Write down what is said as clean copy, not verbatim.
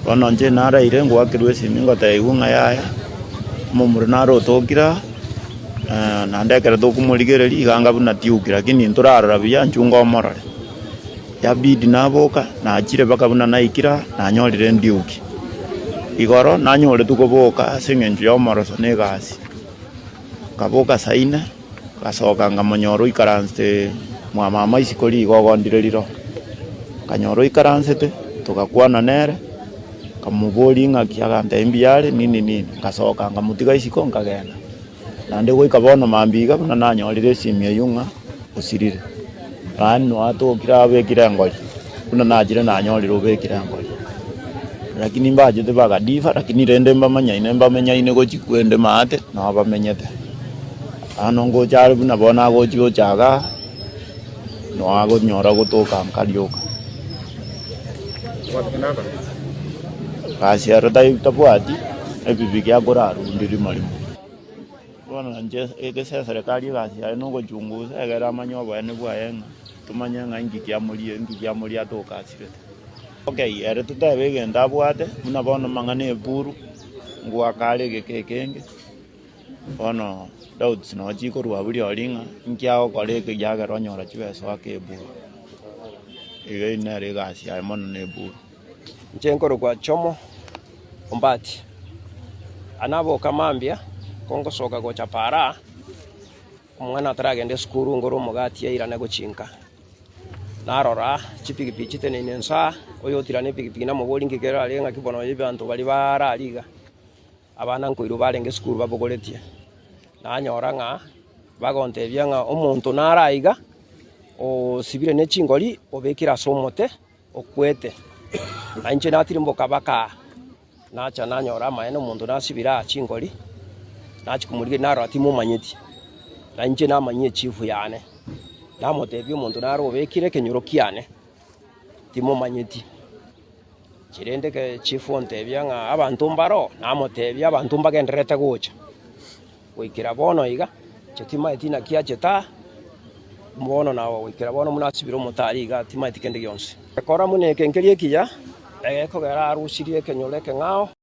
bono nche naraire ngwakirwe esimi ngotebwa ng'a yaya omomura nare otokira nandekera tokumorigereria iga buna tiukire lakini ntorarora buya nchunga omorore yabidi naboka nachire baka buna naikira nanyorire ndiuki igoro nanyore tukoboka ase eng'encho ya omoroso na egasi kaboka saa 4 gasoka ngamonyora ikaransete mwamama isikori igogondire riro kanyora ikaransete tugakwana nere kamubori ng'aki agante mbiare nini ngasoka ngamutiga isiko nkagenda nande goika bono mambiga buna nanyorire esimi eyio ng'a osirire gani nwatokire abekire engori buna nachire nanyorire obekire engori lakini mbachete bagadifa lakini rende mbamenyaine gochi kwende maate nabamenyete ano ngochare buna bona gochi gochaga nwagonyora gotoka nkariuka kasi tabwati ebibiki akorarundiri marimo bona nje egese serikali gasi yae no gochunguza egera amanyo bwane bwayenga tumanye ng'a ngikiamuria atokasirete okay ere tutebe genda abwate buna bono mang'ana eburu ngwakare gekekenge bono doubts no chikorwa buri oring'a nkiao koreke yagera onyora chibesa akeburu iga inere gasi yae mono na eburu nchenkoro kwa chomo ombati anabo kamambia kongosoka gocha para omwana ataragende skuru ngoro omogati yairane gochinka narora chipikipiki tenene nsa oyo tirane pikipiki na mobori ngikera ari ng'aki bono ebanto bari barariga abana nkoiro barenge skuru babogoretie nanyora ng'a bagontebia ng'a omonto naraiga osibire ne chingori obekira somote okwete nainche natirimboka baka nacha nanyora maene omonto nasibira chingori nachikumurige narora timomanyeti nainche namanyie chifu yane namotebia omonto naro obekire kenyoro kiane timomanyeti chirende ke chifu ontebia ng'a abanto mbaro namotebia abanto mbagenderete gocha goikera bono iga chetimaeti nakia cheta mbono nawo goikera bono munasibire omotari iga timaeti kende gionsi ekora muneke nkerie kiya egekogera arusirie kenyore keng'ao